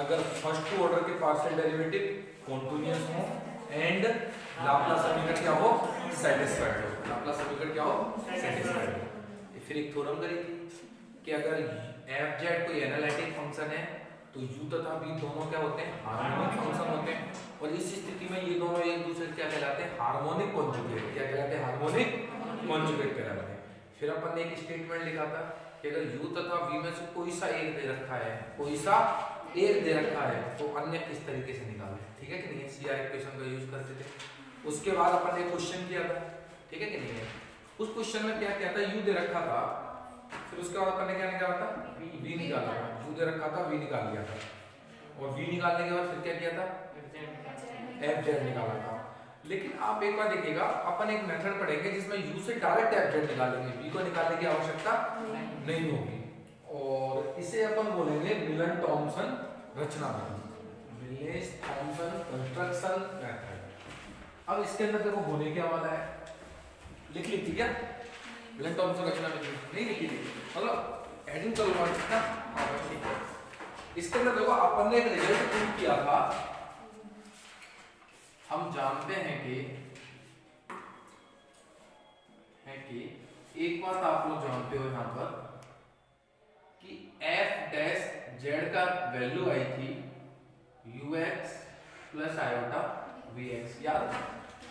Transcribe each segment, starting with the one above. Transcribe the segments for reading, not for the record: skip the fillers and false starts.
अगर first order के partial derivative continuous हो एंड लाप्लास समीकरण क्या हो, सेटिस्फाइड हो, लाप्लास समीकरण क्या हो, सेटिस्फाइड हो। फिर एक थ्योरम करी थी कि अगर एफ जेड कोई एनालिटिक फंक्शन है तो u तथा v दोनों क्या होते हैं, हार्मोनिक फंक्शन होते हैं, और इस स्थिति में ये दोनों एक दूसरे क्या कहलाते हैं, हार्मोनिक कॉन्जुगेट। क्या कहलाते हैं, हार्मोनिक कॉन्जुगेट कहलाते हैं। फिर अपन ने एक स्टेटमेंट लिखा था कि अगर u तथा v में से कोई सा एक दे रखा है, कोई सा एक दे रखा है, तो अन्य किस तरीके से निकालें, ठीक है कि नहीं है, सीआर इक्वेशन का यूज करते थे। उसके बाद अपन ने क्वेश्चन किया था, ठीक है कि नहीं है। उस क्वेश्चन में क्या किया था, u दे रखा था, फिर उसके बाद अपन ने क्या निकाला था, v निकाला था, u दे रखा था, v निकाल लिया था, और v निकालने के बाद फिर क्या किया था, एफ जेड निकाला था। लेकिन आप एक बार देखिएगा, अपन एक मेथड पढ़ेंगे जिसमें u से डायरेक्ट एफ जेड निकालेंगे, v को निकालने की आवश्यकता नहीं होगी, और इसे अपन बोलेंगे मिलन थॉमसन रचना विधि, मिलन थॉमसन कंस्ट्रक्शन मेथड। अब इसके अंदर देखो होने क्या वाला है, लिख ली थी क्या, मिलन थॉमसन रचना विधि नहीं लिखी थी, मतलब हेडिंग चलवा कितना। इसके अंदर देखो अपन ने एक रिजल्ट प्रूव किया था। हम जानते हैं कि एक बात आप लोग जानते हो यहाँ पर कि एफ डैश जेड का वैल्यू आई थी ux प्लस आयोटा vx। याद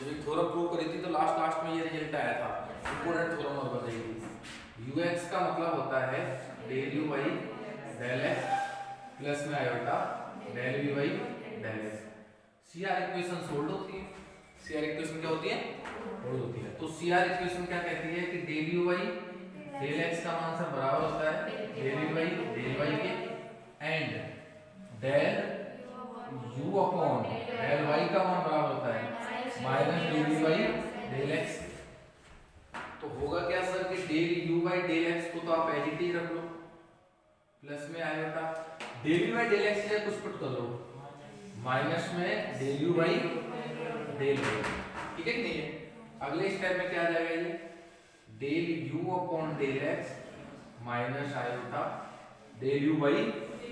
जब थ्योरम प्रूव करी थी तो लास्ट में ये रिजल्ट आया था, इंपोर्टेंट थ्योरम और बताई थी। ux का मतलब होता है del u by del x plus में iota del v by del x। CR equation solve होती है, सीआर इक्वेशन क्या होती है, सोल्व होती है। तो सीआर इक्वेशन क्या कहती है कि del u by del x का मान सब बराबर होता है del u by del y के, and del u upon del y का मान बराबर होता है minus del v by del x। तो होगा क्या सर कि del u by del x को तो आप एज ही रख लो, प्लस में आएगा del v by del x से कुछ पुट कर लो, माइनस में del u by del y, ठीक है कि नहीं है। अगले स्टेप में क्या आ जाएगा, ये del u upon del x minus iota del u by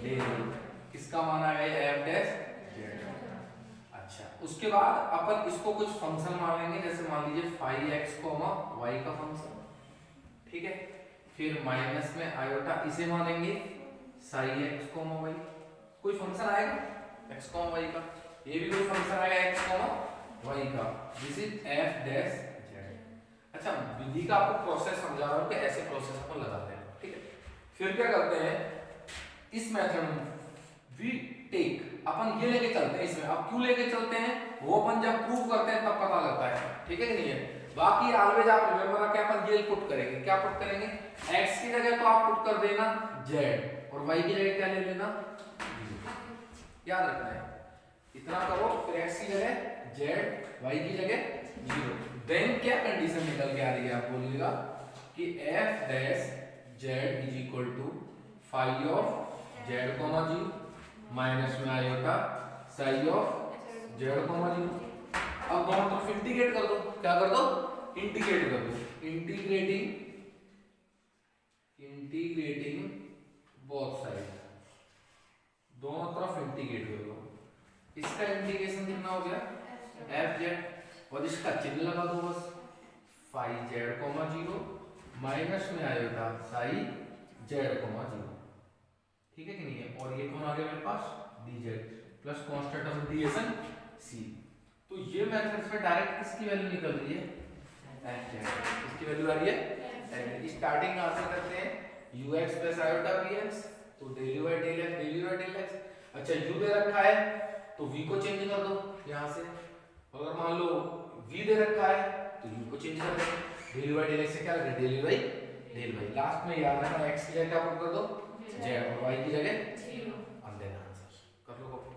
del y, किसका मान आ गया एफ डैश जेड। अच्छा, उसके बाद अपन इसको कुछ फंक्शन मान लेंगे, जैसे मान लीजिए फाई x y का फंक्शन, ठीक है। फिर माइनस में आयोटा इसे मानेंगे साई x y, कोई फंक्शन आएगा x y का, ये भी कोई फंक्शन आएगा x y का, this is f dash z। अच्छा, विधि का आपको प्रोसेस समझा रहा हूं कि ऐसे प्रोसेस अपन लगाते हैं, ठीक है। फिर क्या करते हैं, इस मेथड में वी टेक, अपन ये लेके चलते हैं इसमें। अब क्यों लेके चलते हैं वो अपन जब प्रूव करते हैं तब पता लगता है, ठीक है कि नहीं है। बाकी ऑलवेज आप रिमेंबर रखें, अपन ये पुट करेंगे, क्या पुट करेंगे, x की जगह तो आप पुट कर देना z, और y की जगह क्या ले लेना, याद रखना है, इतना करो। फिर x की जगह z, y की जगह 0। देन क्या कंडीशन निकल के आ रही है, आप बोलिएगा कि f dash z is equal to phi of z comma 0 minus में आएगा साई ऑफ z कॉमा 0। अब दोनों तरफ इंटीग्रेट कर दो, क्या कर दो, इंटीग्रेट कर दो, इंटीग्रेटिंग बोथ साइड, दोनों तरफ इंटीग्रेट कर दो। इसका इंटीग्रेशन कितना हो गया एफ जेड, और इसका चिन्ह लगा दो बस, फाई जेड कॉमा 0 माइनस में आएगा साई जेड कॉमा 0, ठीक है कि नहीं है। और ये कौन आ गया मेरे पास, dz plus constant of integration c। तो ये मेथड्स में डायरेक्ट किसकी वैल्यू निकल रही है, f जेड, किसकी वैल्यू आ रही है, स्टार्टिंग आंसर करते हैं ux प्लस आयोटा vx, तो del u by del x, del u by del x। अच्छा, u दे रखा है तो v को चेंज कर दो यहां से, अगर मान लो v दे रखा है तो u को चेंज कर दो, del u by del x से क्या लगे, del u by del y। Last में याद रखना x की जगह क्या पुट कर दो z, और y की जगह 0, और देन आंसर कर लो कॉपी।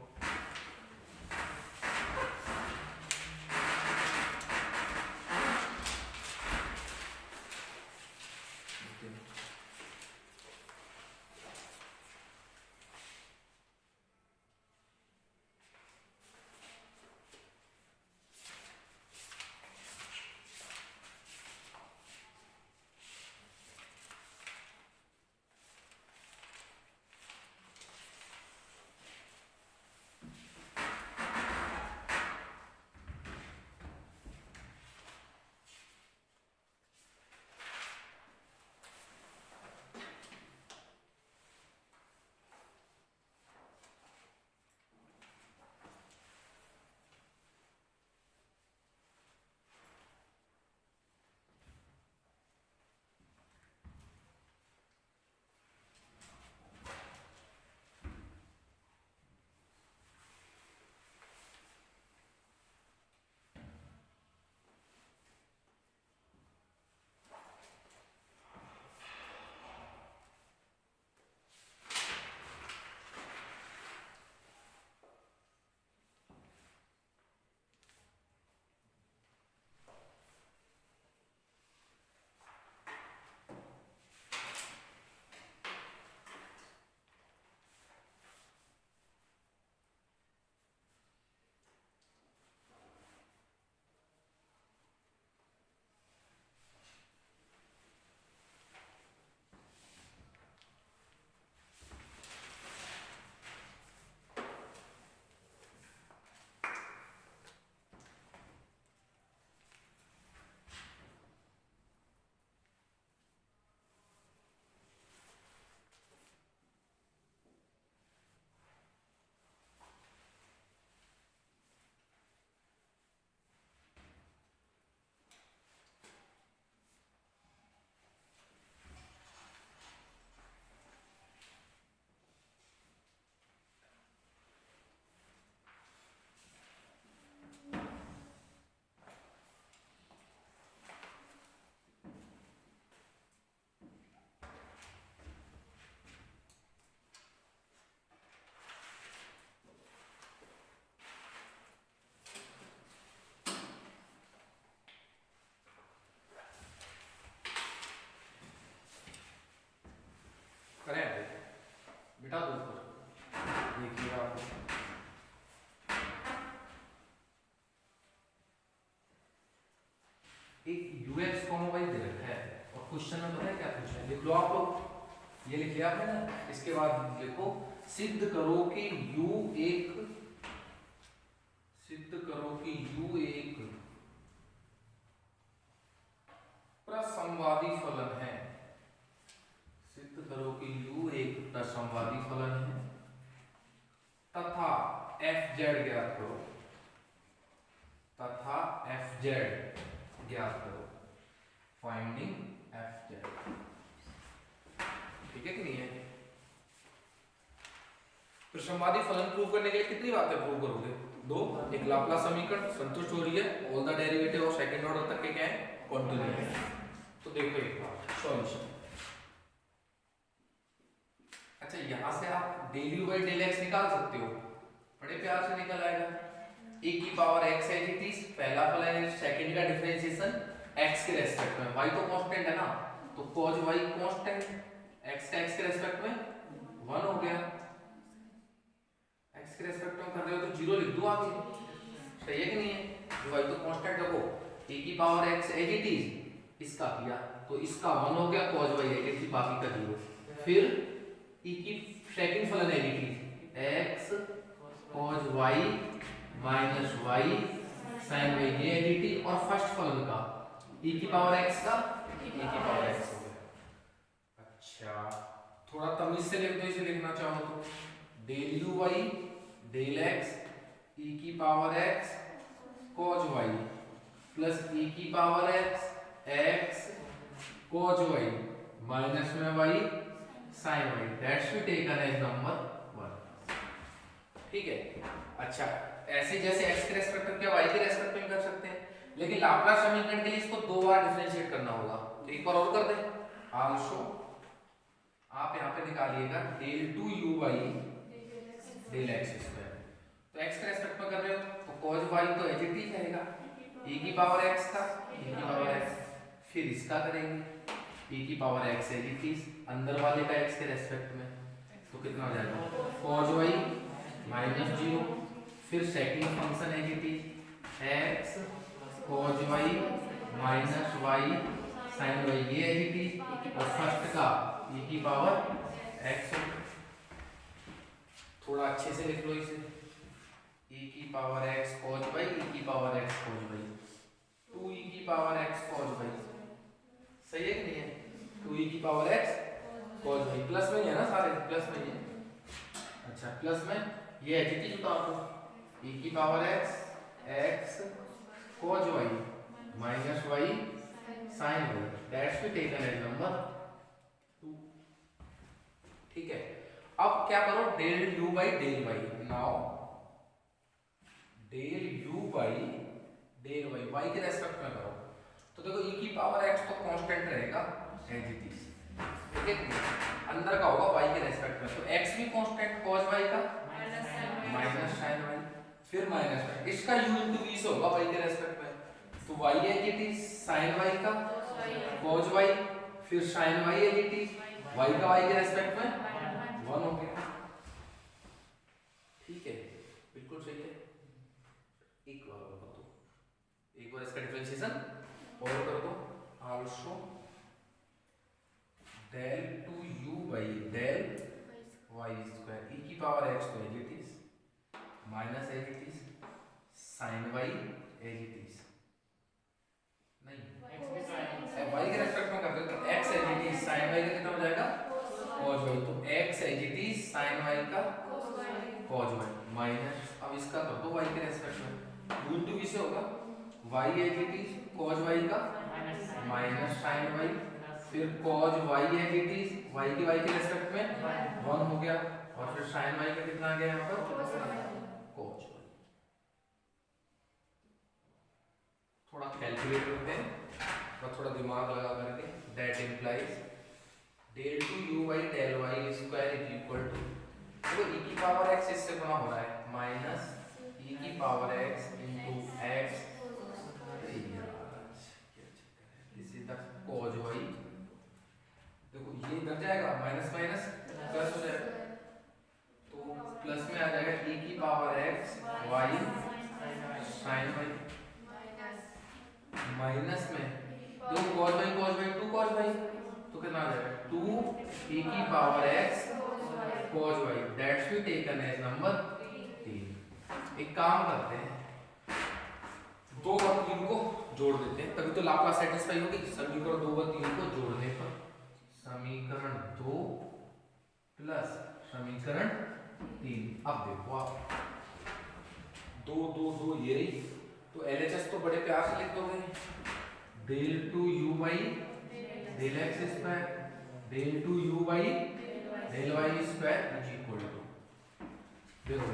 y दे रखा है और क्वेश्चन में पता है क्या पूछा है, लिख लो आप लोग, ये लिख लिया आपने ना, इसके बाद लिखो सिद्ध करो कि u एक प्रसंवादी फलन है। सिद्ध करो कि u एक प्रसंवादी फलन है तथा fz ज्ञात करो, फाइंडिंग fz। ठीक है कि नहीं है? प्रसंवादी फलन प्रूव करने के लिए कितनी बातें प्रूव करोगे? दो। एक लाप्लास समीकरण संतुष्ट हो रही है, all the derivative of second order तक के क्या है, कॉन्टिन्यूअस है। तो देखो एक बार सॉल्यूशन। अच्छा, यहां से आप del u by del x निकाल सकते हो, बड़े प्यार से निकल आएगा। e की पावर x है जी, पहला फलन है, सेकंड का डिफरेंशिएशन x के रेस्पेक्ट में, y तो कांस्टेंट है ना, तो cos y कांस्टेंट, x का x के रेस्पेक्ट में 1 हो गया, x के रेस्पेक्ट में कर रहे हो तो 0 लिख दो आगे, सही है कि नहीं है? जो y तो कांस्टेंट रखो, e की power x as it is, इसका किया तो इसका 1 हो गया, cos y as it is, बाकी का 0। फिर e की सेकंड फलन as it is x cos y minus y sin y, ये एज इट इज, और फर्स्ट फलन का e की पावर x का e की पावर x हो गया। अच्छा, थोड़ा तमीज से लिख दो, इसे लिखना चाहो तो del u y del x e की power x cos y plus e की power x cos y minus में y sin y, that's be taken as number 1। ठीक है? अच्छा, ऐसे जैसे x के रेस्पेक्ट में क्या y के रेस्पेक्ट में कर सकते हैं, लेकिन लाप्लास समीकरण के लिए इसको दो बार डिफरेंशिएट करना होगा, तो एक बार और कर दें। आल्सो आप यहाँ पे निकालिएगा del 2u by del x square, तो x के रेस्पेक्ट में कर रहे हो तो cos y तो एज इट इज रहेगा, e की पावर x का e की पावर x, फिर इसका करेंगे e की power x as it is, अंदर वाले का x के रेस्पेक्ट में, तो कितना हो जाएगा cos y माइनस 0, फिर second function as it is x cos y minus y sin y, ये एज इट इज, और फर्स्ट का e की पावर x। थोड़ा अच्छे से लिख लो इसे, e की power x cos y, e की power x cos y, 2e की पावर x cos y, सही है कि नहीं है? 2e की power x cos y, plus में ही है ना, सारे प्लस में ही है। अच्छा, प्लस में ये एज इट इज उतार दो, e की power x cos y minus y sin y, that's be taken as number 2। ठीक है? अब क्या करो, del u by del y, now del u by del y, y के रेस्पेक्ट में करो, तो देखो e की पावर x तो कांस्टेंट रहेगा एज इट इज, ठीक है? अंदर का होगा y के रेस्पेक्ट में, तो x भी कांस्टेंट cos y का माइनस sin y, फिर माइनस में इसका u into v से होगा y के रेस्पेक्ट में, तो y as it is sin y का cos y, फिर sin y as it is y का y के रेस्पेक्ट में 1 हो गया। ठीक है? बिल्कुल सही है। एक बार और कर दो, एक बार इसका डिफरेंशिएशन और कर दो। Also del 2u by del y square, e की पावर x तो as it is, minus as it is sin y as it is, नहीं y के रेस्पेक्ट में करते तो x as it is sin y का कितना हो जाएगा cos y, तो x as it is sin y का cos y माइनस, अब इसका कर दो y के रेस्पेक्ट में, u into v से होगा y as it is cos y का माइनस sin y, फिर cos y as it is y के रेस्पेक्ट में 1 हो गया, और फिर sin y का कितना आ गया यहाँ पर cos y। थोड़ा कैलकुलेट करते हैं और थोड़ा दिमाग लगा करके, that implies del 2u by del y square is equal to, तो e की पावर x इससे गुणा हो रहा है, माइनस e की power x into x, this is the cos y, देखो ये इधर जाएगा, माइनस माइनस प्लस हो जाएगा, तो प्लस में आ जाएगा e की power x y sin y, minus में दो cos y 2 cos y, तो कितना आ जाएगा 2 e की power x cos y, that's be taken as number 3। एक काम करते हैं, 2 और 3 को जोड़ देते हैं, तभी तो लाप्लास सेटिस्फाई होगी। समीकरण 2 और 3 को जोड़ने पर समीकरण 2 प्लस समीकरण 3, अब देखो आप 2 2 2 ये रही, तो LHS तो बड़े प्यार से लिख दोगे, del 2 u by del x square del 2 u by del y square is equal to, देखो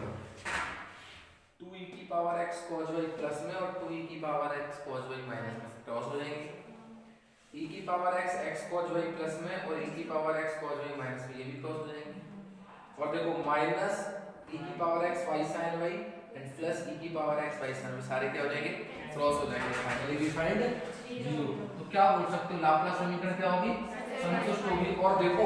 2 e की power x cos y plus में और 2 e की power x cos y minus में क्रॉस हो जाएंगे, e की power x x cos y plus में और e की power x cos y minus में ये भी क्रॉस हो जाएंगे, और देखो माइनस e की power x y sin y and plus e की power x y sin y सारे क्या हो जाएंगे, क्रॉस हो जाएंगे। Finally we find 0। तो क्या बोल सकते हो, लाप्लास समीकरण क्या होगी, संतुष्ट होगी। और देखो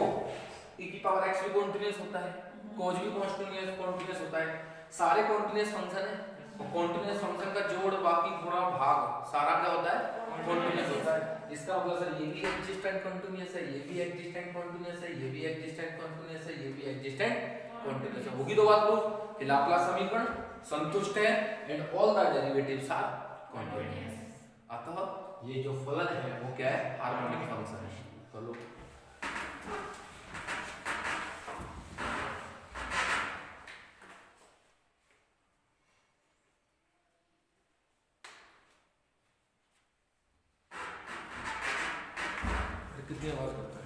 e की पावर x भी कॉन्टिन्यूअस होता है, cos भी कॉन्टिन्यूअस होता है, सारे कॉन्टिन्यूअस फंक्शन है, और कॉन्टिन्यूअस फंक्शन का जोड़ बाकी गुणा भाग सारा क्या होता है, कॉन्टिन्यूअस होता है। इसका मतलब सर ये भी एक्जिस्टेंट कॉन्टिन्यूअस है, ये भी एक्जिस्टेंट कॉन्टिन्यूअस है, ये भी एक्जिस्टेंट कॉन्टिन्यूअस है, ये भी एक्जिस्टेंट कॉन्टिन्यूअस है। होगी दो बात प्रूफ कि लाप्लास समीकरण संतुष्ट है and all the derivatives are continuous. अतः ये जो फलन है वो क्या है, हार्मोनिक फंक्शन है। चलो कितनी आवाज करता है,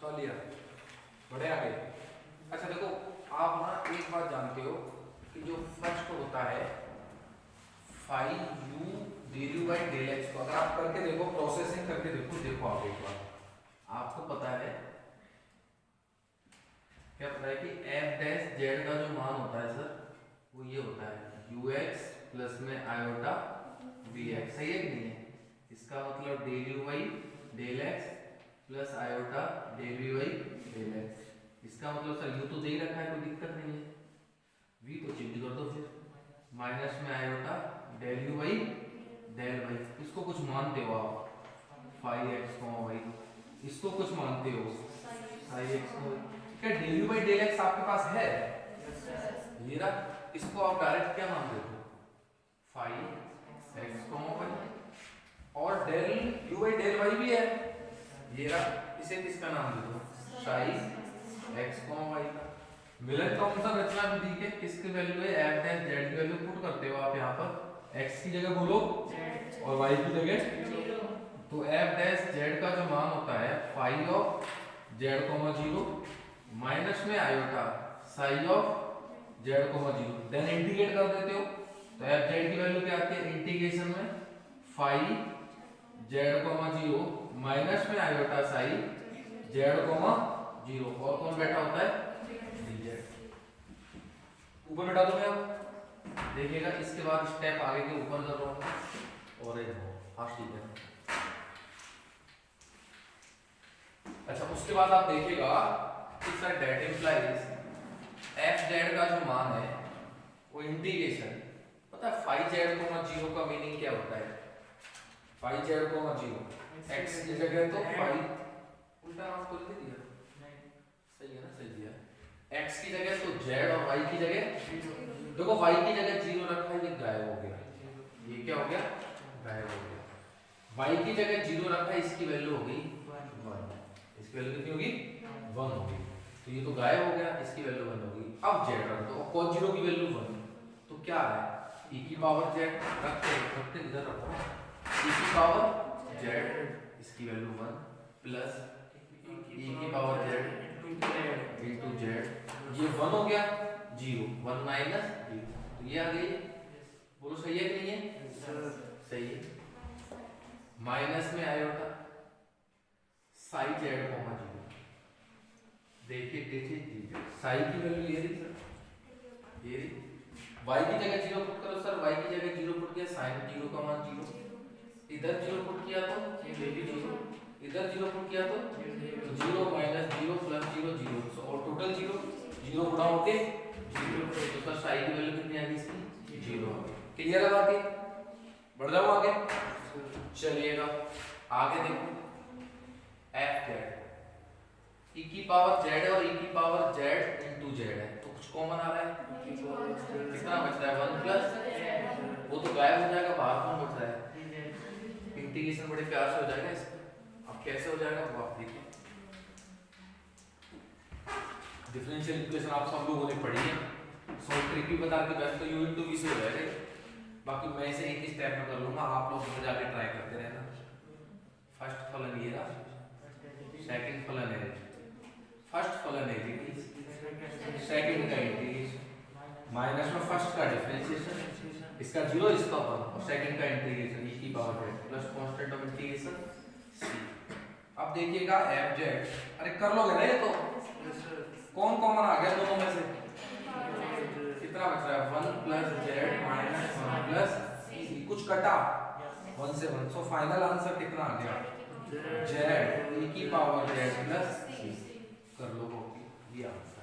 तो लिया बड़े आगे। अच्छा देखो आप ना एक बात जानते हो कि जो फर्स्ट होता है phi u del u by del x को अगर आप करके देखो, प्रोसेसिंग करके देखो आप एक बार, आपको पता है क्या पता है कि एफ डैश जेड का जो मान होता है सर वो ये होता है ux प्लस में आयोटा bx, सही है कि नहीं है? इसका मतलब del u y del x plus iota del v y del x. इसका मतलब सर यू तो दे ही रखा है, कोई दिक्कत नहीं है, v तो चेंज कर दो फिर, माइनस में iota del u y del y. इसको कुछ मानते हो आप, फाइव एक्स वाई, इसको कुछ मानते हो साई एक्स वाई। क्या del u by del x आपके पास है? ये रहा, इसको आप डायरेक्ट क्या मान देते हो, फाइव एक्स वाई, और del u by del y भी है, ये रहा, इसे किसका नाम दे दो, साई एक्स वाई का। मिलन थॉमसन रचना विधि के किसकी वैल्यू है, एफ डैश जेड की वैल्यू पुट करते हो आप यहाँ पर, x की जगह बोलो और y की जगह, तो एफ डैश जेड का जो मान होता है phi of Z comma zero minus में iota psi of Z comma zero, then integrate कर देते हो, तो एफ जेड की वैल्यू क्या आती है इंटीग्रेशन में phi Z comma zero minus में iota psi Z comma zero, और कौन बैठा होता है dz, ऊपर बैठा दो मैं अब देखिएगा। इसके बाद स्टेप आगे के ऊपर कर रहा हूं और एक फास्ट ठीक है। अच्छा, उसके बाद आप देखिएगा कि sir that implies f z का जो मान है वो इंटीग्रेशन, पता है फाइव जेड कोमा जीरो का मीनिंग क्या होता है, five z comma zero x की जगह तो फाइव, उल्टा नाम तो लिख दिया, सही है ना, सही दिया, एक्स की जगह तो जेड और वाई की जगह, देखो वाई की जगह जीरो रखा है, ये गायब हो गया, ये क्या हो गया गायब हो गया, वाई की जगह जीरो रखा है, इसकी वैल्यू हो गई 1, इसकी वैल्यू कितनी होगी 1 होगी, तो ये तो गायब हो गया, इसकी वैल्यू 1 होगी। अब जेड रख दो, cos जीरो की वैल्यू 1, तो क्या है e की पावर जेड, रखते इधर रखो, e की पावर जेड इसकी वैल्यू 1 प्लस e की पावर जेड इनटू जेड, ये 1 हो गया 0, 1 माइनस 0, तो ये आ गई, बोलो सही है कि नहीं है, सही है, माइनस में iota psi Z comma zero, देखिए साई की वैल्यू ये रही सर, ये रही, y की जगह जीरो पुट करो सर, y की जगह जीरो पुट किया साइन जीरो का मान जीरो, इधर जीरो पुट किया तो ये भी जीरो, इधर जीरो पुट किया तो zero minus zero plus zero zero, और टोटल जीरो, जीरो गुणा होके जीरो, तो सर साई की वैल्यू कितनी आ गई इसकी जीरो। क्लियर है बात, बढ़ जाओ आगे, चलिएगा आगे देखो, एफ जेड e की पावर z और e की पावर z इनटू z है, तो कुछ कॉमन आ रहा है, कितना बच रहा है 1 प्लस, वो तो गायब हो जाएगा, बाहर कौन बच रहा है, इंटीग्रेशन बड़े प्यार से हो जाएगा इसका। अब कैसे हो जाएगा वो आप देखिए, डिफरेंशियल इक्वेशन आप सब लोगों ने पढ़ी है, सॉल्व ट्रिक भी बता के बस, तो u इनटू v से हो जाएगा, बाकी मैं इसे एक ही स्टेप में कर लूंगा, आप लोग उसमें जाके ट्राई करते रहना। फर्स्ट फलन ये रहा, सेकंड फलन है, फर्स्ट फलन है सेकंड का इंटीग्रेशन, माइनस में फर्स्ट का डिफरेंशिएशन, इसका जीरो इसका 1, और सेकंड का इंटीग्रेशन e की power z plus constant of integration c। अब देखिएगा एफ जेड, अरे कर लोगे ना ये तो, कौन कॉमन आ गया दोनों में से, कितना बच रहा है 1 plus Z minus 1 plus c, कुछ कटा 1 से 1, सो फाइनल आंसर कितना आ गया जेड e की पावर z प्लस c, कर लो कॉपी, ये आंसर।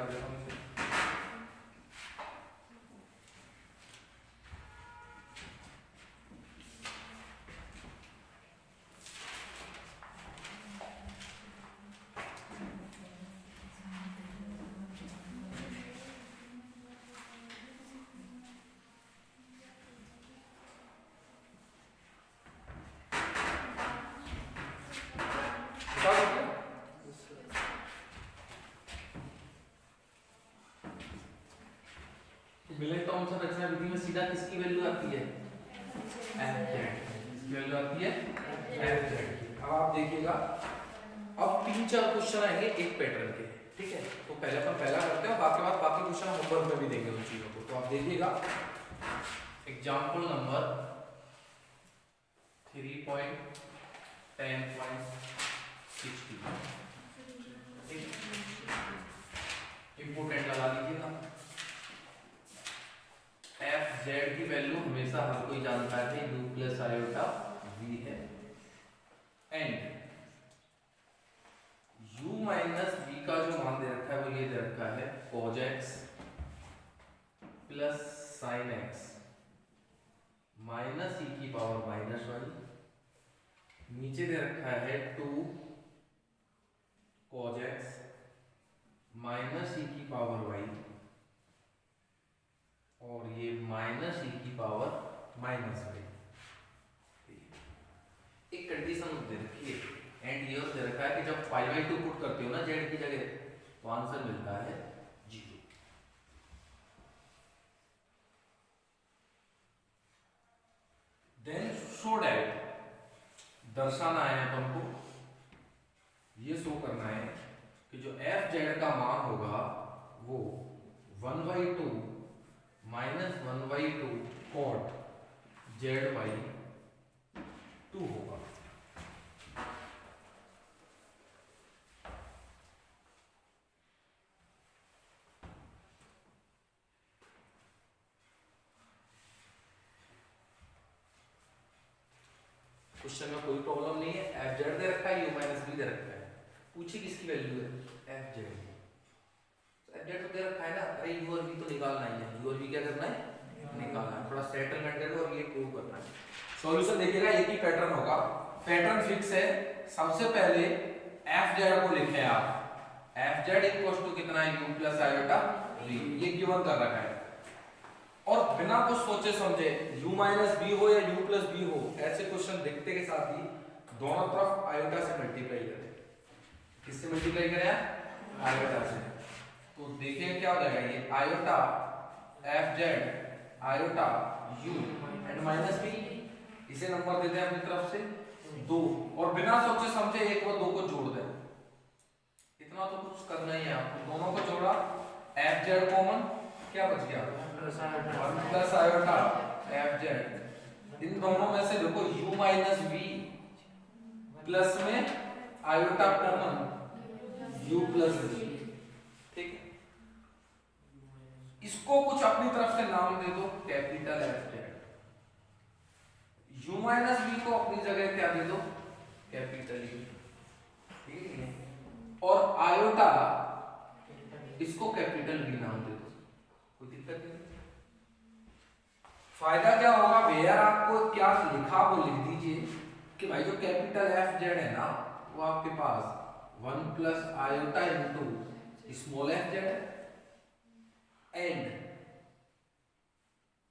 कर देता हूँ इसे। मिले थॉमसन रचना विधि में सीधा किसकी वैल्यू आती है? एफ जेड की वैल्यू आती है एफ जेड की। अब आप देखिएगा, अब 3-4 क्वेश्चन आएंगे एक पैटर्न के, ठीक है? तो पहले अपन पहला करते हैं, बाकी बात बाकी क्वेश्चन होमवर्क में भी देंगे उन चीजों को। तो आप देखिएगा एग्जांपल नंबर 3.10.60 इंपोर्टेंट लगा लीजिएगा। एफ जेड की वैल्यू हमेशा हर कोई जानता है u प्लस आयोटा v है, एंड u माइनस v का जो मान दे रखा है वो ये दे रखा है cos x plus sin x minus e की पावर माइनस 1, नीचे दे रखा है 2 cos x माइनस e की पावर y, और ये माइनस e की पावर माइनस y। एक कंडीशन दे रखी है एंड ये दे रखा है कि जब 5/2 पुट करते हो ना z की जगह तो आंसर मिलता है 0। देन शो दैट, दर्शाना है अपन को, ये शो करना है कि जो एफ जेड का मान होगा वो 1/2 माइनस 1/2 cot z/2 होगा। क्वेश्चन में कोई प्रॉब्लम नहीं है, एफ जेड दे रखा है, यू माइनस बी दे रखा है, पूछिए किसकी वैल्यू है? F Z. एफ जेड तो दे रखा है ना, अरे यू और वी तो निकालना ही है, यू और वी क्या करना है? निकालना है, थोड़ा सेटलमेंट करो और ये प्रूव करना है। सॉल्यूशन देखिएगा एक ही पैटर्न होगा, पैटर्न फिक्स है। सबसे पहले एफ जेड को लिखे आप, एफ जेड इक्वल्स टू कितना है? यू प्लस आयोटा वी, ये गिवन कर रखा है। और बिना कुछ सोचे समझे u माइनस बी हो या u प्लस बी हो, ऐसे क्वेश्चन देखते के साथ ही दोनों तरफ आयोटा से मल्टीप्लाई करें। किससे मल्टीप्लाई करें? आयोटा से। तो देखिए क्या हो जाएगा, ये iota f z iota u and minus b, इसे नंबर देते हैं अपनी तरफ से 2, और बिना सोचे समझे एक और 2 को जोड़ दें। इतना तो कुछ करना ही है आपको, दोनों को जोड़ा, एफ जेड कॉमन, क्या बच गया? 1 प्लस आयोटा एफ जेड। इन दोनों में से देखो u माइनस v प्लस में iota common u plus v, ठीक है? इसको कुछ अपनी तरफ से नाम दे दो, capital F Z. u minus v को अपनी जगह क्या दे दो? कैपिटल u, ठीक है? और आयोटा इसको कैपिटल v नाम दे दो, कोई दिक्कत नहीं। फायदा क्या होगा भैया, आपको क्या लिखा वो लिख दीजिए कि भाई जो कैपिटल एफ जेड है ना वो आपके पास 1 plus iota into small F Z है, एंड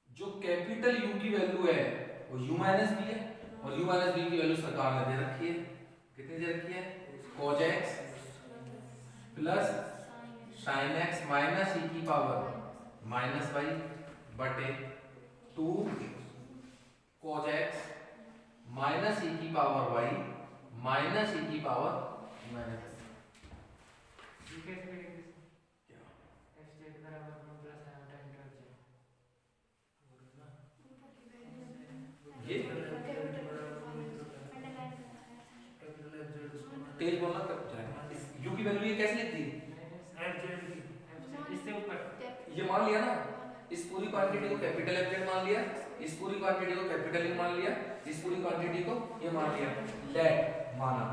जो कैपिटल यू की वैल्यू है वो u माइनस बी है, और u माइनस बी की वैल्यू सरकार ने दे रखी है, कितनी दे रखी है? cos x plus sin x minus e की पावर माइनस y बटे 2 cos x माइनस e की पावर y माइनस e की पावर माइनस ये तेज बोलना तब जाएगा। u की वैल्यू ये कैसे लिखती है? इससे ऊपर ये मान लिया ना, इस पूरी क्वांटिटी को कैपिटल एफ जेड मान लिया, इस पूरी क्वांटिटी को कैपिटल यू मान लिया, इस पूरी क्वांटिटी को ये मान लिया, लेट माना,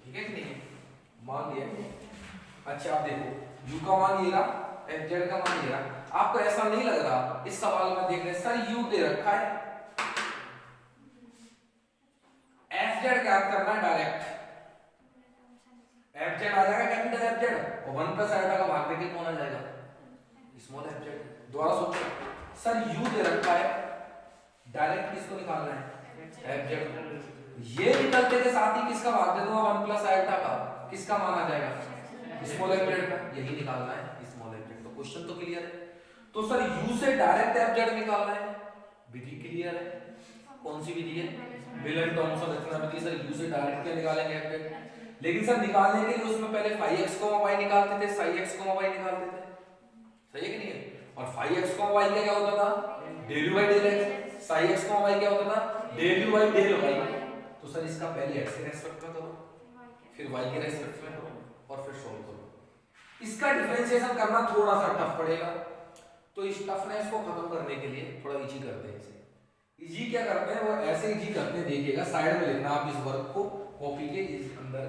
ठीक है कि नहीं? मान लिया। अच्छा आप देखो u का मान ये रहा, fz का मान ये रहा। आपको ऐसा नहीं लग रहा इस सवाल में देख रहे सर u दे रखा है, fz ज्ञात करना है डायरेक्ट, fz आ जाएगा कैपिटल fz और 1 प्लस आयोटा का भाग देके कौन आ जाएगा स्मॉल fz। दोबारा सोचो सर u दे रखा है, डायरेक्ट किसको निकालना है fz, ये निकलते के साथ ही किसका भाग दे दूंगा 1 प्लस आयोटा का, किसका मान आ जाएगा स्मॉल fz का, यही निकालना है स्मॉल fz। तो क्वेश्चन तो क्लियर है। तो सर u से डायरेक्ट fz निकालना है, विधि क्लियर है। कौन सी विधि है विलन थॉमसन रचना विधि। सर u से डायरेक्ट क्या निकालेंगे fz, लेकिन सर निकालने के लिए उसमें पहले phi x, y निकालते थे, psi x, y निकालते थे, सही है कि नहीं है। और phi x, y का क्या होता था del u by del x, psi x, y क्या होता था del u by del y। तो सर इसका पहले x के रेस्पेक्ट में करो, फिर y के रेस्पेक्ट में करो और फिर सॉल्व करो। इसका डिफरेंशिएशन करना थोड़ा सा टफ पड़ेगा, तो इस टफनेस को खत्म करने के लिए थोड़ा इजी करते हैं इसे। इजी क्या करते हैं वो ऐसे इजी करते हैं, देखिएगा साइड में लिखना आप इस वर्क को कॉपी के इस अंदर।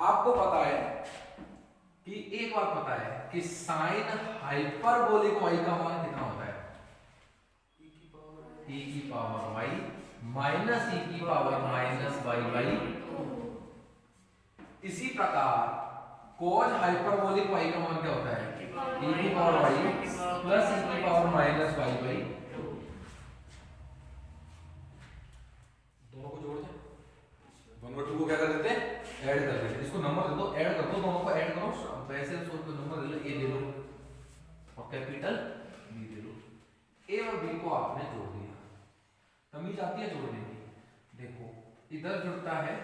आपको पता है कि एक बात पता है कि साइन हाइपरबोलिक y का मान कितना होता है e की पावर y माइनस e की पावर माइनस y। इसी प्रकार cos हाइपरबोलिक y का मान क्या होता है e की पावर y प्लस e की पावर माइनस y। दोनों को जोड़ दें, 1 और 2 को क्या कर देते हैं ऐड कर देते हैं। इसको नंबर दे दो, ऐड कर दो, दोनों को ऐड करो, वैसे सोच के नंबर दे लो, a दे लो और capital b they low. a और b को आपने जोड़ दिया, तमीज आती है जोड़ने की। देखो इधर जुड़ता है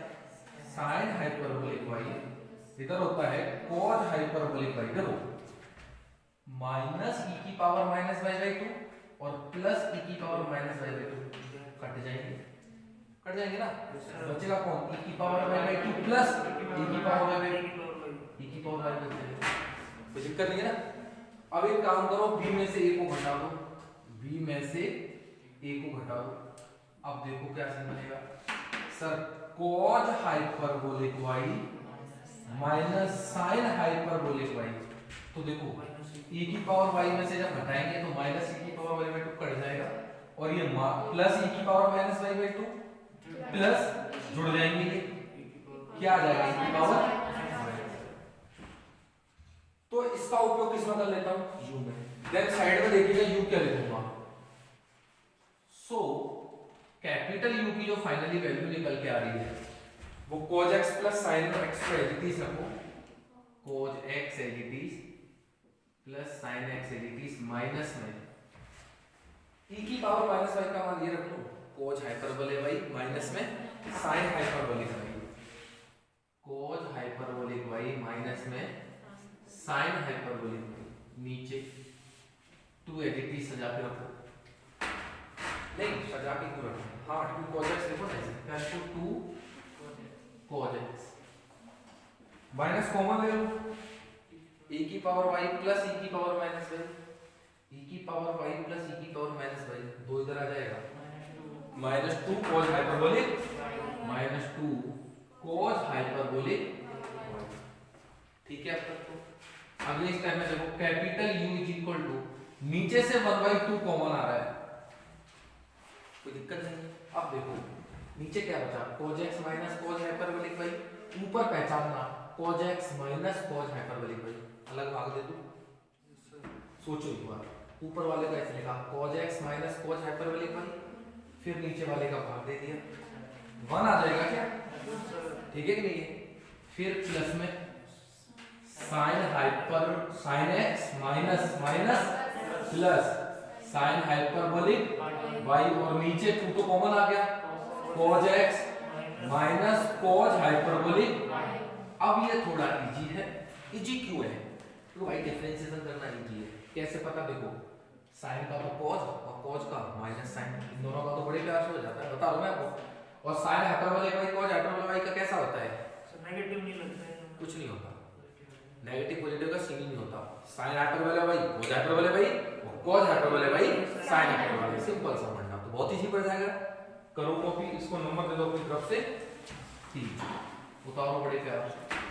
sin हाइपरबोलिक y, इधर होता है cos हाइपरबोलिक y। देखो माइनस e की पावर माइनस y/2 और प्लस e की पावर माइनस y/2 कट जाएंगे, कट जाएंगे ना, बचेगा कौन e की पावर y/2 प्लस e की पावर y/2, e की पावर y बचेगा, कोई दिक्कत नहीं है ना। अब एक काम करो b में से a को घटा दो, b में से a को घटा दो। अब देखो क्या सीन बनेगा sir cos hyperbolic y minus sin hyperbolic y। तो देखो e की पावर y में से जब घटाएंगे तो माइनस e की पावर y/2 कट जाएगा और ये प्लस e की पावर माइनस y/2 प्लस जुड़ जाएंगे, ये क्या आ जाएगा e की पावर। तो इसका उपयोग किसमें कर लेता हूं u में। देन साइड में देखिएगा u क्या लिखूंगा, सो कैपिटल U की जो फाइनली वैल्यू निकल के आ रही है वो cos x plus sin x को एज इट इज रखो, cos x as it is plus sin x as it is minus में e की पावर माइनस y का मान ये रख लो cos हाइपरबोलिक y माइनस में sin hyperbolic y, cos hyperbolic y minus में sin हाइपरबोलिक y। नीचे 2 एज इट इज सजा के रखो, नहीं सजा के क्यों रखो, हाँ 2 cos x लिखो ना, क्या लिखो 2 cos x माइनस कॉमन ले लो e की पावर y प्लस e की पावर माइनस y, e की पावर y प्लस e की पावर माइनस y, दो इधर आ जाएगा minus 2 cos hyperbolic minus 2 cos hyperbolic. ठीक है अब तक तो। अगले स्टेप में देखो capital U is equal to, नीचे से 1/2 कॉमन आ रहा है, कोई दिक्कत नहीं। अब देखो नीचे क्या बचा cos x माइनस cos हाइपरबोलिक y, ऊपर पहचानना cos x माइनस cos हाइपरबोलिक y, अलग भाग दे दो। सोचो एक बार, ऊपर वाले का ऐसे लिखा cos x माइनस cos हाइपरबोलिक y, फिर नीचे वाले का भाग दे दिया, 1 आ जाएगा क्या, ठीक है कि नहीं है। फिर प्लस में sin x minus minus plus sin hyperbolic y और नीचे 2 तो कॉमन आ गया cos x माइनस cos हाइपरबोलिक। अब ये थोड़ा इजी है, इजी क्यों है तो भाई डिफरेंशिएशन करना इजी है। कैसे पता, देखो sin का तो cos और cos का माइनस sin, इन दोनों का तो बड़े प्यार से हो जाता है, बता रहा हूं मैं आपको। और sin hyperbolic y cos hyperbolic y का कैसा होता है, नेगेटिव नहीं लगता है, कुछ नहीं होता, नेगेटिव पॉजिटिव का सीन ही नहीं होता। sin hyperbolic y cos hyperbolic y और cos hyperbolic y sin hyperbolic, simple सा बनना, तो बहुत इजी पड़ जाएगा। करो कॉपी, इसको नंबर दे दो अपनी तरफ से, ठीक उतारो बड़े प्यार से।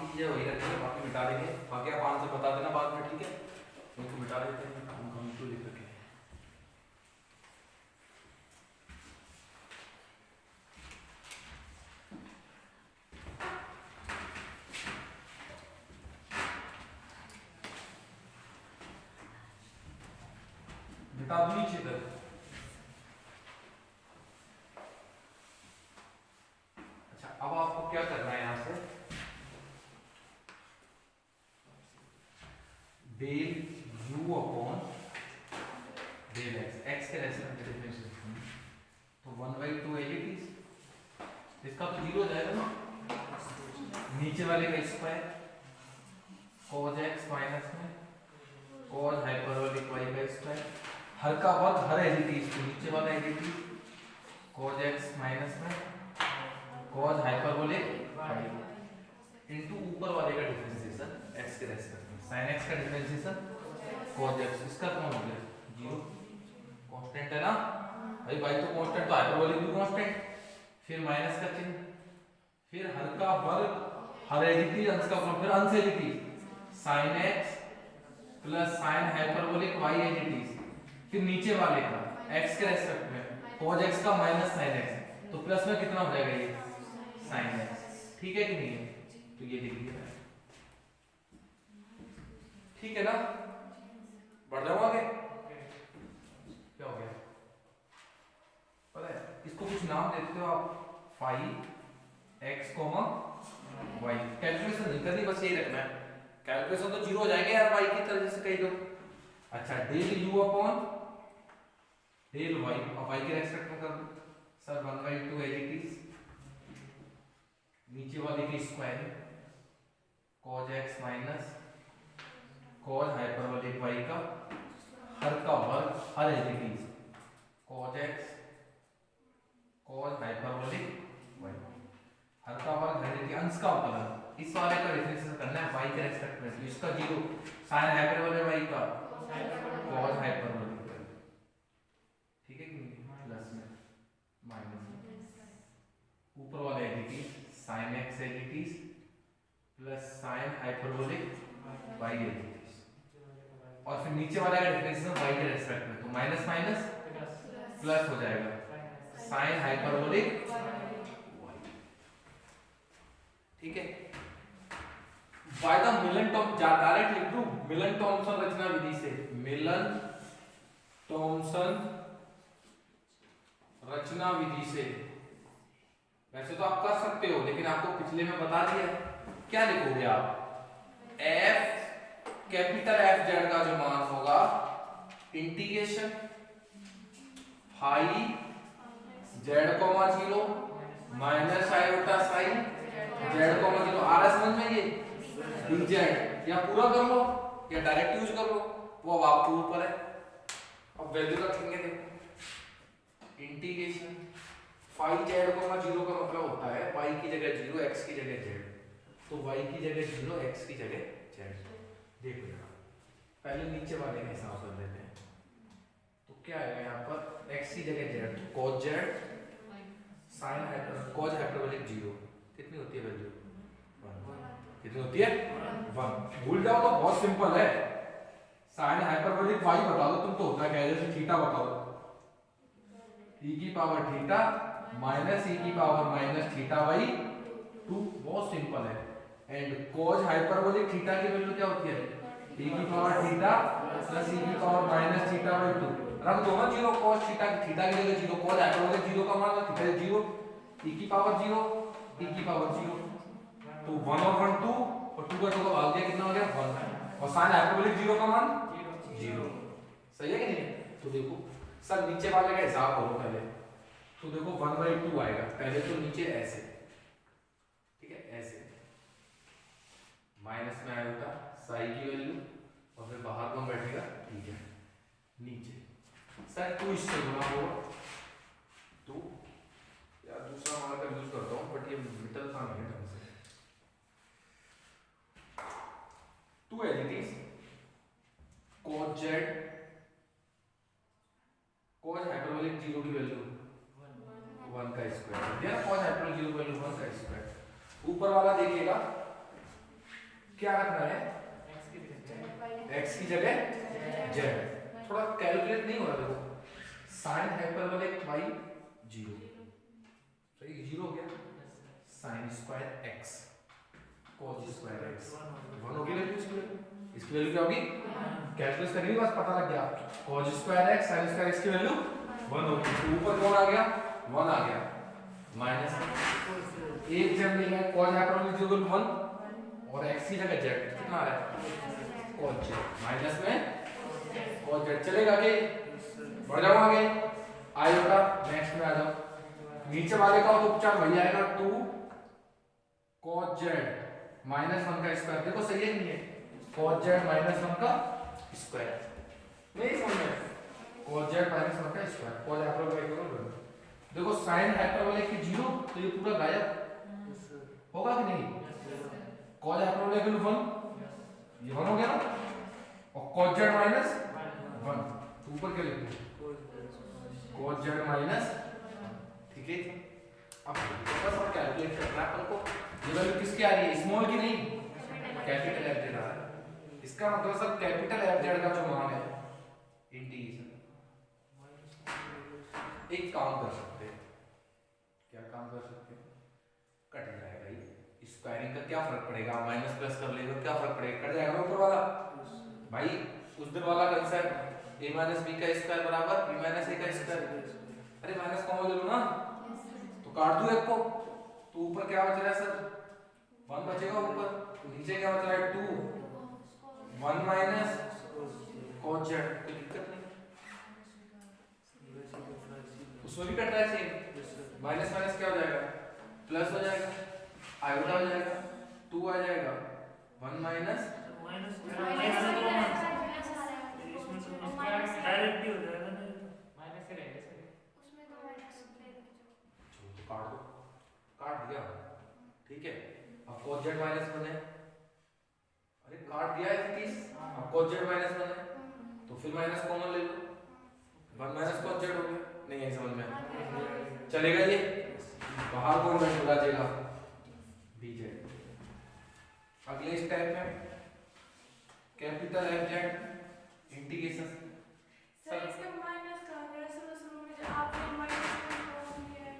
चीजें वही रखेंगे, बाकी मिटा देंगे, बाकी आप आंसर बता देना बाद में, ठीक है? उनको मिटा देते हैं, हम तो लिख रखे हैं। मिटा दो नीचे तक। अच्छा, अब आपको क्या करना है यहां से, del u upon del x के रेस्पेक्ट में डिफरेंशिएशन, तो 1/2 एलिटीज, इसका तो जीरो हो जाएगा ना, नीचे वाले का स्क्वायर cos x माइनस में cos हाइपरबोलिक y का स्क्वायर, हर का वर्ग हर एलिटीज, तो नीचे वाला एलिटीज cos x माइनस में cos हाइपरबोलिक y इनटू ऊपर वाले का डिफरेंशिएशन x के रेस्पेक्ट में, sin x का डिफरेंशिएशन cos x, इसका कौन हो गया जीरो, कांस्टेंट है ना भाई, तो कांस्टेंट तो हाइपरबोलिक भी कांस्टेंट, फिर माइनस का चिन्ह, फिर हर का वर्ग हर एलिटीज, अंश का वर्ग, फिर अंश एलिटीज sin x plus sin hyperbolic y एलिटीज, फिर नीचे वाले का x के रेस्पेक्ट में cos x का माइनस sin x, तो प्लस में कितना हो जाएगा ये sin x, ठीक है कि नहीं है? तो ये लिख दिया, ठीक है ना? बढ़ जाओ आगे, क्या हो गया पता है, इसको कुछ नाम देते हो आप, फाई x, y, कैलकुलेशन नहीं करनी, बस यही रखना है, कैलकुलेशन तो जीरो हो जाएंगे यार y की तरह से कही दो। अच्छा, del u upon del y, अब y के रेस्पेक्ट में कर दो सर, 1/2 एलिटीज, नीचे वाले की स्क्वायर cos x माइनस cos हाइपरबोलिक y का हर का वर्ग हर एलिटीज cos x cos hyperbolic y, हर का वर्ग हर एलिटीज, अंश का अवकलन, इस वाले का डिफरेंशिएशन करना है y के रेस्पेक्ट में, तो इसका जीरो, sin हाइपरबोलिक y का cos हाइपरबोलिक y, ठीक है कि प्लस में माइनस में, ऊपर वाला एलिटीज sin x एलिटीज प्लस sin हाइपरबोलिक y एलिटीज, और फिर नीचे वाला का डिफरेंशिएशन y के रेस्पेक्ट में, तो माइनस माइनस प्लस हो जाएगा sin हाइपरबोलिक y, ठीक है? बाय द मिलन डायरेक्ट लिख दूं, मिलन थॉमसन रचना विधि से, मिलन थॉमसन रचना विधि से, वैसे तो आप कर सकते हो, लेकिन आपको पिछले में बता दिया, क्या लिखोगे आप, f कैपिटल F जेड का जो मान होगा integration phi Z comma 0 minus iota sine z comma 0, आ रहा समझ में ये dz, या पूरा कर लो या डायरेक्ट यूज कर लो, वो अब आपके ऊपर है। अब वैल्यू रखेंगे, देखो इंटीग्रेशन फाई जेड कोमा 0 का मतलब होता है y की जगह 0 x की जगह z, तो y की जगह 0 x की जगह z, देखो जरा पहले नीचे वाले का हिसाब कर लेते हैं, तो क्या आएगा यहाँ पर x की जगह z, cos z sin cos hyperbolic 0, कितनी होती है वैल्यू 1, कितनी होती है 1, भूल जाओ तो बहुत सिंपल है, sin हाइपरबोलिक y बता दो तुम, तो होता है जैसे थीटा बताओ, e की पावर थीटा माइनस e की पावर माइनस थीटा बाई 2, बहुत सिंपल है, एंड cos हाइपरबोलिक थीटा की वैल्यू क्या होती है e की पावर थीटा प्लस e की पावर माइनस थीटा बाई 2, रख दो ना जीरो, cos थीटा की जगह 0, cos हाइपरबोलिक 0 का मान थीटा 0, e की पावर 0 e की पावर 0, तो 1 और 1 2, और 2 का 2 का भाग दिया कितना हो गया 1, और sin हाइपरबोलिक 0 का मान 0, सही है कि नहीं? तो देखो सर नीचे वाले का हिसाब करो पहले, तो देखो 1/2 आएगा, पहले तो नीचे ऐसे, ठीक है ऐसे, माइनस में आएगा साई की वैल्यू, और फिर बाहर कौन बैठेगा ठीक है नीचे, सर 2 इससे गुना होगा 2, यार दूसरा मार्कर यूज करता हूँ बट ये मिटल का नहीं है ढंग से, 2 एलिटीज cos z cos हाइपरबोलिक 0 की वैल्यू 1 का स्क्वायर दिया ना, cos हाइपरबोलिक 0 की वैल्यू 1 का स्क्वायर, ऊपर वाला देखिएगा क्या रखना है, x की जगह z। थोड़ा कैलकुलेट नहीं हो रहा, देखो साइन हाइपरबोलिक y 0, सही 0 हो गया, sine square x cos square x 1 होगी वैल्यू इसकी वैल्यू क्या होगी, कैलकुलेट करनी बस पता लग गया, cos square x sin square x की वैल्यू 1 होगी। तो ऊपर कौन आ गया, 1 आ गया, माइनस एक जब मिल गया cos हाइपरबोलिक 1 और x की जगह z कितना आ रहा है, cos z माइनस में cos z चलेगा कि बढ़ जाओ आगे, आएगा नेक्स्ट में आ जाओ, नीचे वाले का तो उपचार वही आएगा 2 cos z माइनस 1 का स्क्वायर, देखो सही है नहीं है, cos z माइनस 1 का स्क्वायर, नहीं समझ में, cos z माइनस 1 का स्क्वायर, cos हाइपरबोलिक देखो sin हाइपरबोलिक की 0 तो ये पूरा गायब होगा कि नहीं, cos हाइपरबोलिक 1 ये 1 हो गया ना, और cos z माइनस 1 तो ऊपर क्या लिखूं, cos z माइनस, ठीक है। अब बस अब कैलकुलेट करना है अपन को, ये वैल्यू किसकी आ रही है, स्मॉल की नहीं, कैपिटल एफ जेड आ रहा है, इसका मतलब सर कैपिटल एफ जेड का जो मान है इंटीग्रेशन, एक काम कर सकते हैं, क्या काम कर सकते हैं, कट जाएगा ये, स्क्वायरिंग का क्या फर्क पड़ेगा, माइनस प्लस कर लेगा क्या फर्क पड़ेगा, कट जाएगा ऊपर वाला भाई, उस दिन वाला कंसेप्ट a माइनस बी का स्क्वायर बराबर b माइनस a का स्क्वायर, अरे माइनस कॉमन ले लो ना, तो काट दो एक को, तो ऊपर क्या बच रहा है सर 1 बचेगा ऊपर, तो नीचे क्या बच रहा है 2 1 माइनस cos z, कोई दिक्कत नहीं, उसमें भी कट रहा है सेम, माइनस माइनस क्या हो जाएगा प्लस हो जाएगा, आयोटा हो जाएगा 2 आ जाएगा 1 माइनस, डायरेक्ट ही हो जाएगा ना, माइनस से रहेगा सर, उसमें तो माइनस तो काट दो, काट दिया, ठीक है। अब cos z माइनस 1 है, अरे काट दिया है 30, अब cos z माइनस 1 है, तो फिर माइनस कॉमन ले लो, 1 माइनस cos z हो गया, नहीं है समझ में चलेगा ये, बाहर कौन वैल्यू आ जाएगा bz। अगले स्टेप में capital F Z integration, sir इसका माइनस का है, शुरू में जो आपने माइनस कॉमन लिया है,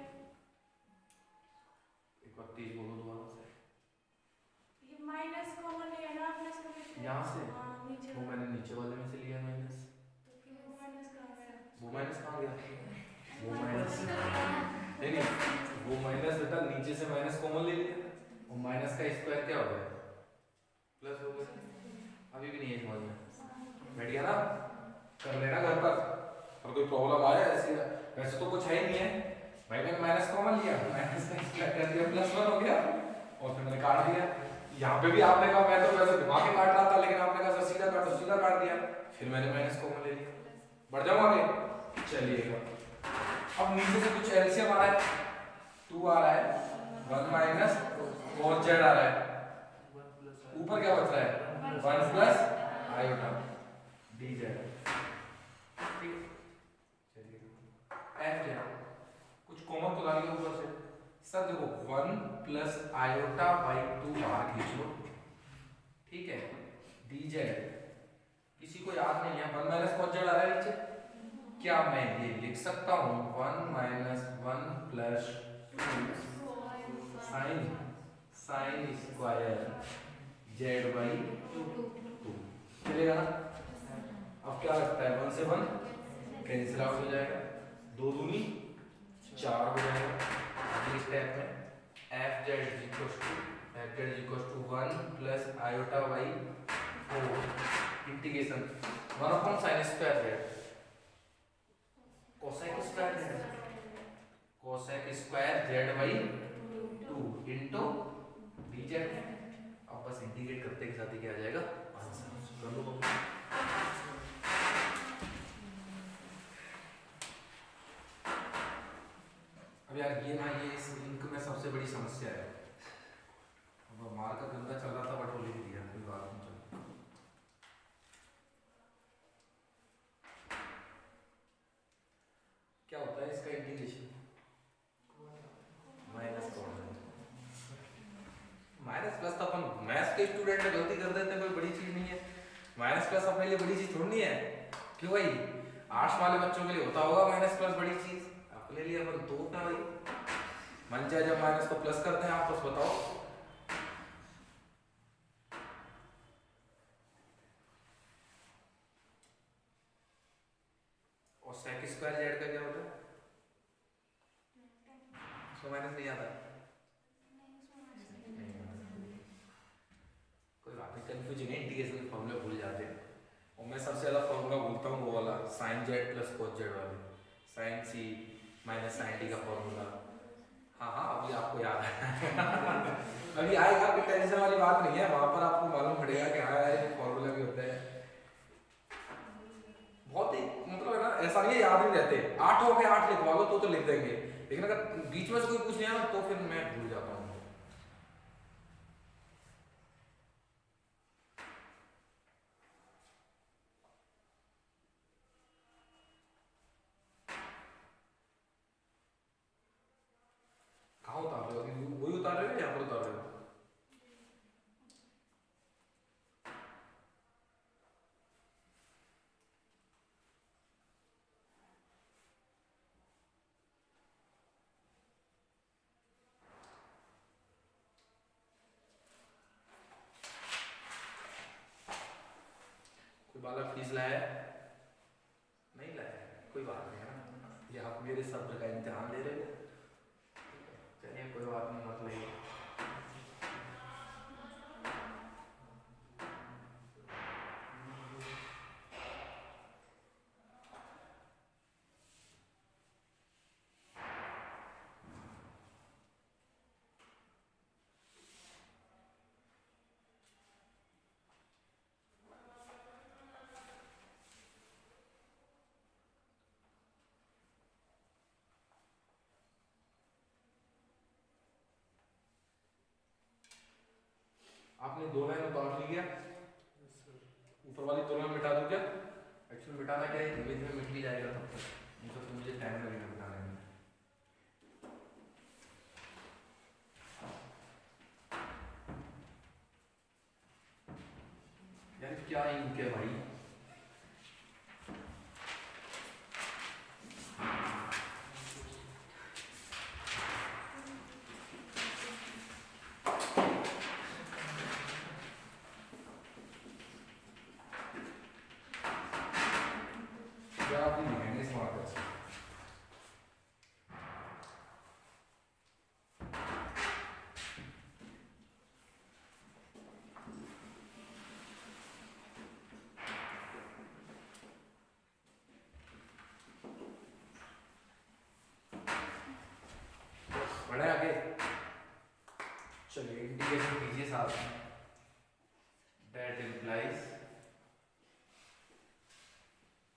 एक बार तेज बोलो दोबारा से, ये माइनस कॉमन लिया ना आपने, इसका मतलब यहाँ से हां नीचे वो मैंने नीचे वाले में से लिया माइनस, तो फिर वो माइनस कहां गया, वो माइनस कहाँ गया, वो माइनस नहीं, वो माइनस बेटा नीचे से माइनस कॉमन ले लिया, और माइनस का स्क्वायर क्या हो गया प्लस हो गया, अभी भी नहीं है समझ में, बैठ गया ना, कर लेना घर पर, और कोई प्रॉब्लम आया ऐसे, वैसे तो कुछ है ही नहीं है भाई, मैंने माइनस कॉमन लिया, माइनस का स्क्वायर कर दिया प्लस 1 हो गया, और फिर मैंने काट दिया, यहाँ पे भी आपने कहा मैं तो वैसे घुमा के काट रहा था, लेकिन आपने कहा सीधा काटो, सीधा काट दिया, फिर मैंने माइनस कॉमन ले लिया, बढ़ जाओ आगे, चलिएगा। अब नीचे से कुछ एलसीएम आ रहा है, 2 आ रहा है, 1 माइनस cos z आ रहा है, ऊपर क्या बच रहा है 1 प्लस आयोटा dz, चलिए f जेड कुछ कॉमन तो ला लिया ऊपर से, सर देखो 1 प्लस आयोटा बाई 2 बाहर खींच लो, ठीक है, dz किसी को याद नहीं है, 1 माइनस cos z आ रहा है नीचे, क्या मैं ये लिख सकता हूँ 1 minus 1 plus sign square z by 2 चलेगा ना, अब क्या लगता है 1 से 1 कैंसिल आउट हो जाएगा, 2 दूनी 4 हो जाएगा, अगले स्टेप में f z equals to 1 plus iota by 4 integration 1 upon sine square z, cosec square z by 2 into dz, अब बस इंटीग्रेट करते के साथ ही क्या आ जाएगा आंसर, कर लो। अब यार ये ना, ये इस लिंक में सबसे बड़ी समस्या है, अब मार का गंदा चल रहा था बट वो लिख दिया, कोई बात नहीं, चलो क्या होता है इसका इंटीग्रेशन, माइनस प्लस तो अपन मैथ्स के स्टूडेंट गलती कर देते हैं, कोई बड़ी चीज नहीं है। माइनस प्लस अपने लिए बड़ी चीज थोड़ी है, क्यों भाई? आर्ट्स वाले बच्चों के लिए होता होगा माइनस प्लस बड़ी चीज, अपने लिए अपन तो क्या भाई मन चाहे जब माइनस को प्लस करते हैं। आप बस बताओ। और sec स्क्वायर जेड का क्या होता है? उसको माइनस नहीं आता? कोई बात नहीं, कंफ्यूजिंग है, इंटीग्रेशन के फॉर्मूले भूल जाते हैं। और मैं सबसे ज्यादा फॉर्मूला भूलता हूँ वो वाला sin z plus cos z वाले, sin c minus sin t का फॉर्मूला। हाँ अभी आपको याद है अभी आएगा, कोई टेंशन वाली बात नहीं है, वहां पर आपको मालूम पड़ेगा कि हाँ यार ये फॉर्मूला भी होता है। बहुत ही मतलब है ना, ऐसा नहीं है याद नहीं रहते। 8 हो गए 8 लिखवा लो तो लिख देंगे, लेकिन अगर बीच में से कोई पूछ लिया ना तो फिर मैं भूल जाता हूँ। कहाँ उतार रहे हो अभी? वही उतार रहे हो या यहाँ पर उतार रहे हो? कोई बालक फीस लाया है? नहीं लाया, कोई बात नहीं है ना, ये आप मेरे सब्र का इम्तिहान ले रहे हो। चलिए कोई बात नहीं, मत लाइए। आपने दो लाइन उतार ली क्या? ऊपर वाली दो लाइन मिटा दूं क्या? एक्चुअली मिटाना क्या है, धीरे धीरे मिट भी जाएगा तब तक, नहीं तो फिर मुझे टाइम लगेगा मिटाने में। यार क्या इंक है भाई, बढ़े आगे। चलिए इंटीग्रेशन कीजिए साथ में। That implies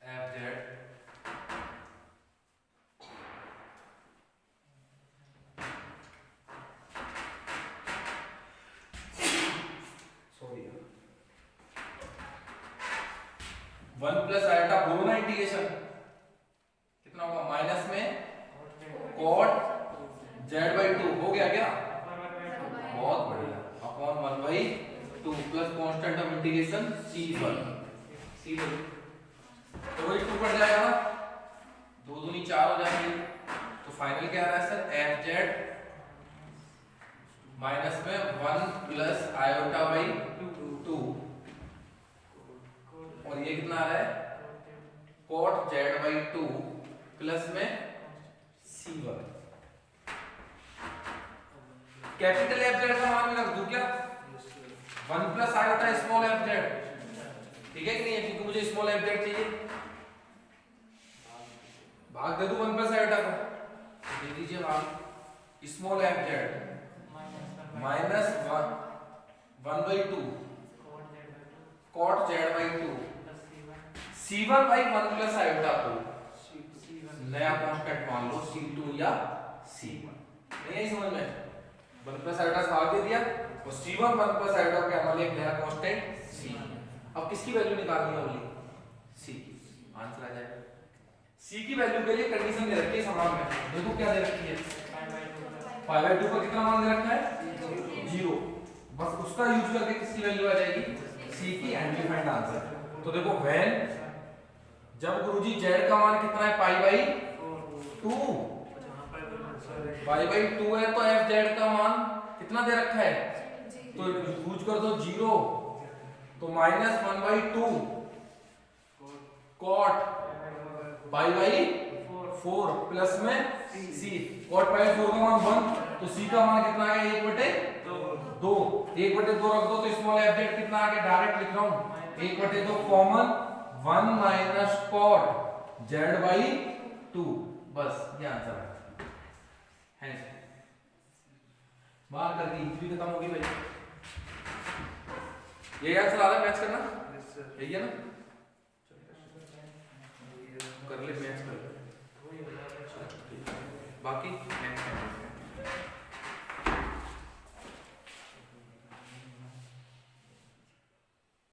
fz sorry 1 plus iota बोलो ना, इंटीग्रेशन कितना होगा? माइनस में cot z/2 हो गया क्या? बहुत बढ़िया, upon 1/2 plus constant of integration c1 तो वही 2 कट जाएगा ना, 2 दूनी 4 हो जाएंगे। तो फाइनल क्या आ रहा है सर? fz माइनस में 1 प्लस आयोटा बाई 2 और ये कितना आ रहा है? cot z/2 प्लस में c1। कैपिटल fz का मान में रख दूं क्या? 1 प्लस आयोटा स्मॉल fz, ठीक है कि नहीं है? क्योंकि मुझे स्मॉल fz चाहिए, भाग दे दूं 1 प्लस आयोटा को, तो दे दीजिए भाग। Small fz minus 1/2 cot z/2 c1 by 1 plus iota को नया कांस्टेंट मान लो c2 या c1। नहीं है समझ में? 1 प्लस आयोटा से भाग दे दिया और c1 1 प्लस आयोटा का मान लिया एक नया कांस्टेंट c। अब किसकी वैल्यू निकालनी है? ओनली c की। आंसर आ जाएगा। c की वैल्यू के लिए कंडीशन दे रखी है समान में, देखो क्या दे रखी है? 5/2 का कितना मान दे रखा है? 0। बस उसका यूज करके किसकी वैल्यू आ जाएगी, सी की, एंड वी फाइंड आंसर। तो देखो व्हेन, जब गुरुजी जेड का मान कितना है, पाई बाई 2, पाई बाई 2 है, तो एफ जेड का मान कितना दे रखा है, तो यूज कर दो 0, तो -1/2 कॉट पाई बाई 4 प्लस में सी, कॉट पाई 4 का मान 1, तो सी का मान कितना आ गया, 1/2, 1/2 रख दो, तो स्मॉल एफ जेड कितना आ गया, डायरेक्ट लिख रहा हूं 1/2 common, 1 minus cot z by 2, बस ये आंसर है। बाहर कर दी, भी खत्म होगी भाई। ये याद चला रहा है, मैच करना यही है ना, कर ले मैच कर, बाकी